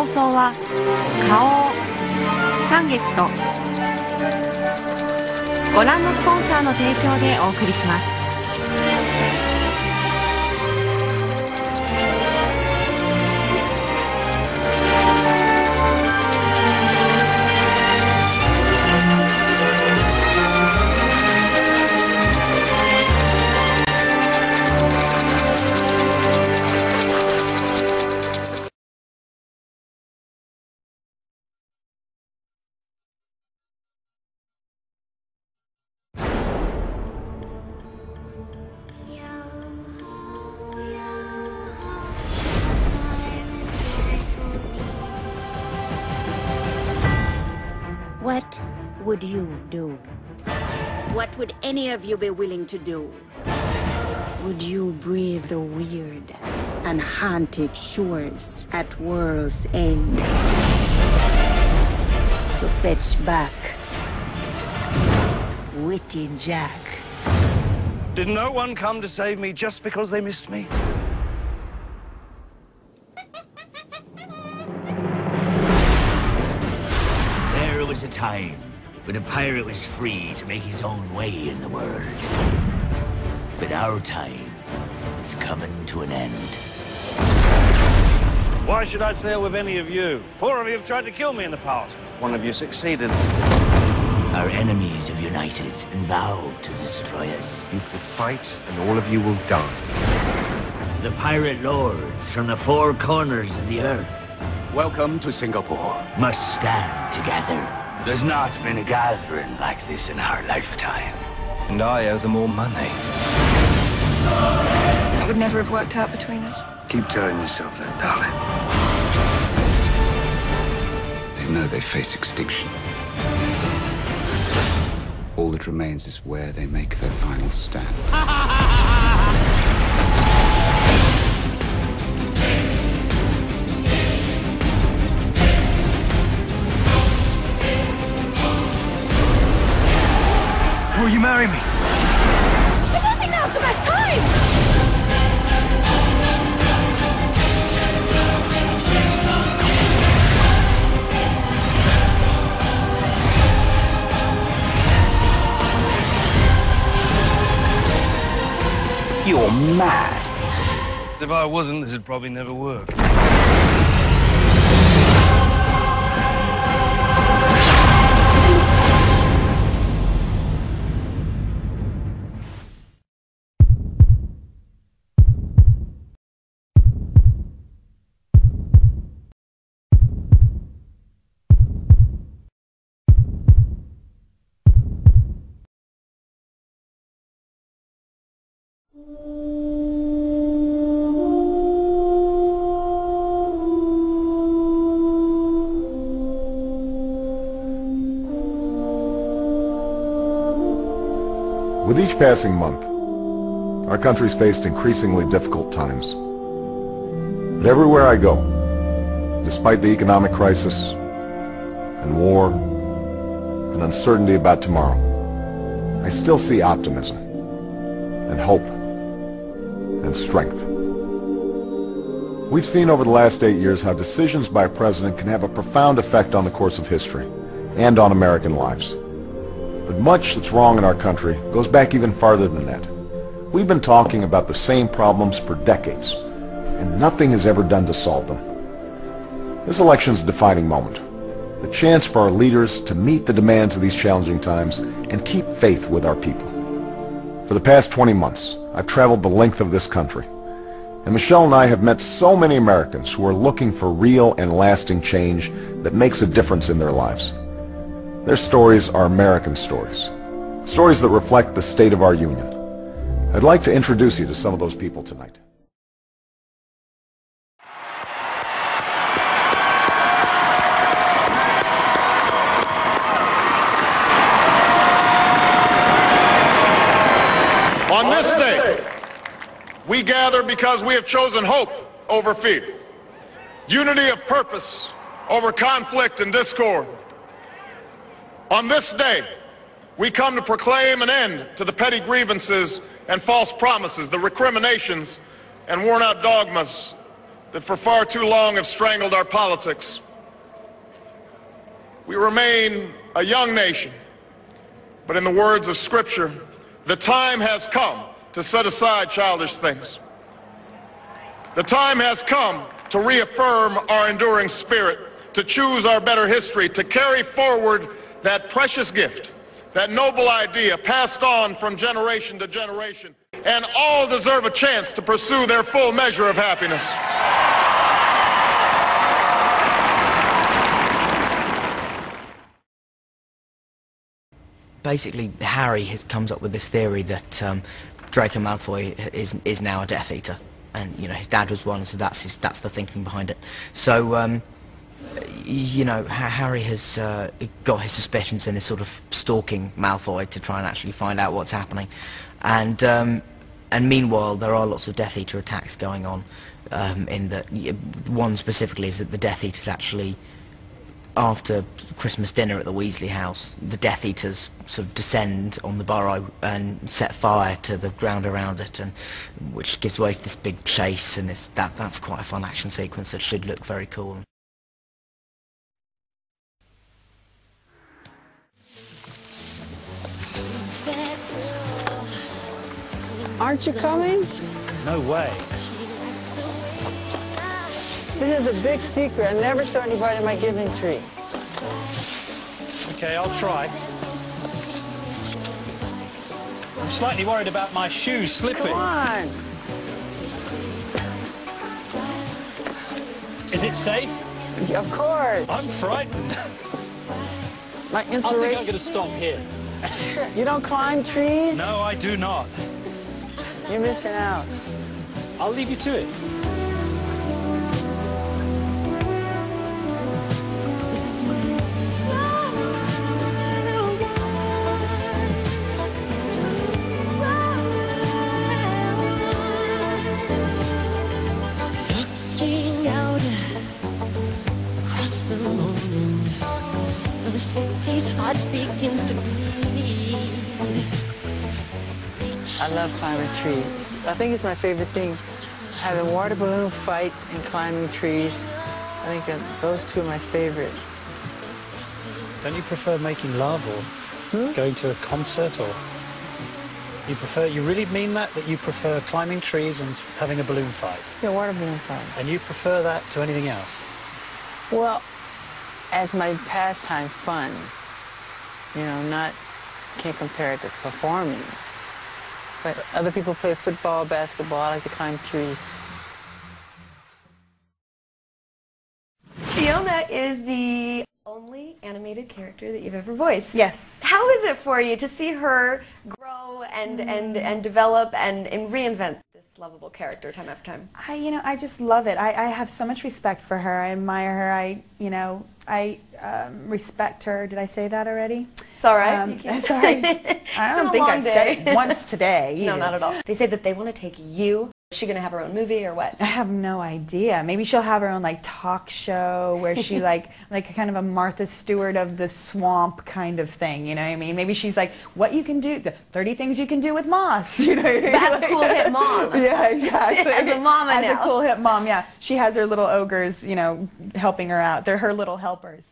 送は花王、三月とご覧のスポンサーの提供でお送りします。What would you do? What would any of you be willing to do? Would you brave the weird and haunted shores at world's end to fetch back Witty Jack? Did no one come to save me just because they missed me? There was a time when a pirate was free to make his own way in the world. But our time is coming to an end. Why should I sail with any of you? 4 of you have tried to kill me in the past. 1 of you succeeded. Our enemies have united and vowed to destroy us. You will fight, and all of you will die. The pirate lords from the 4 corners of the earth. Welcome to Singapore. Must stand together. There's not been a gathering like this in our lifetime. And I owe them all money. That would never have worked out between us. Keep telling yourself that, darling. They know they face extinction. All that remains is where they make their final stand. Will you marry me? I don't think now's the best time! You're mad. If I wasn't, this would probably never work. With each passing month, our country's faced increasingly difficult times. But everywhere I go, despite the economic crisis and war and uncertainty about tomorrow, I still see optimism and hope and strength. We've seen over the last 8 years how decisions by a president can have a profound effect on the course of history and on American lives. But much that's wrong in our country goes back even farther than that. We've been talking about the same problems for decades, and nothing has ever done to solve them. This election's a defining moment, a chance for our leaders to meet the demands of these challenging times and keep faith with our people. For the past 20 months, I've traveled the length of this country, and Michelle and I have met so many Americans who are looking for real and lasting change that makes a difference in their lives. Their stories are American stories, stories that reflect the state of our union. I'd like to introduce you to some of those people tonight. On this day, we gather because we have chosen hope over fear, unity of purpose over conflict and discord. On this day, we come to proclaim an end to the petty grievances and false promises, the recriminations and worn-out dogmas that for far too long have strangled our politics. We remain a young nation, but in the words of Scripture, the time has come to set aside childish things. The time has come to reaffirm our enduring spirit, to choose our better history, to carry forward that precious gift, that noble idea passed on from generation to generation, and all deserve a chance to pursue their full measure of happiness. Basically, Harry comes up with this theory that Draco Malfoy is now a Death Eater, and you know his dad was one, so that's the thinking behind it. So you know, Harry has got his suspicions and is sort of stalking Malfoy to try and actually find out what's happening, and meanwhile there are lots of Death Eater attacks going on. In that one specifically is that the Death Eaters actually, after Christmas dinner at the Weasley house, the Death Eaters sort of descend on the burrow and set fire to the ground around it, and which gives way to this big chase, and that's quite a fun action sequence that should look very cool. Aren't you coming? No way. This is a big secret. I never saw anybody in my giving tree. Okay, I'll try. I'm slightly worried about my shoes slipping. Come on. Is it safe? Yeah, of course. I'm frightened. My I think inspiration. I'm going to stop here. You don't climb trees? No, I do not. You're missing out. I'll leave you to it. Looking out across the morning, the city's heart begins to bleed. I love climbing trees. I think it's my favorite thing. Having water balloon fights and climbing trees. I think those two are my favorite. Don't you prefer making love or going to a concert, or you really mean that you prefer climbing trees and having a balloon fight? Yeah, water balloon fight. And you prefer that to anything else? Well, as my pastime fun, you know, can't compare it to performing. But other people play football, basketball. I like to climb trees. Fiona is the only animated character that you've ever voiced. Yes. How is it for you to see her grow and develop and reinvent this lovable character time after time? I just love it. I have so much respect for her. I admire her. I respect her. Did I say that already? It's all right. You can. Sorry. I don't think I've said it once today either. No, not at all. They say that they want to take you. Is she going to have her own movie or what? I have no idea. Maybe she'll have her own talk show where she like kind of a Martha Stewart of the swamp kind of thing, you know what I mean? Maybe she's like, what you can do, the 30 things you can do with moss, you know what I mean? That's a cool hit mom. Yeah, exactly. As a mama now. As a cool hit mom, yeah. She has her little ogres, you know, helping her out. They're her little helpers.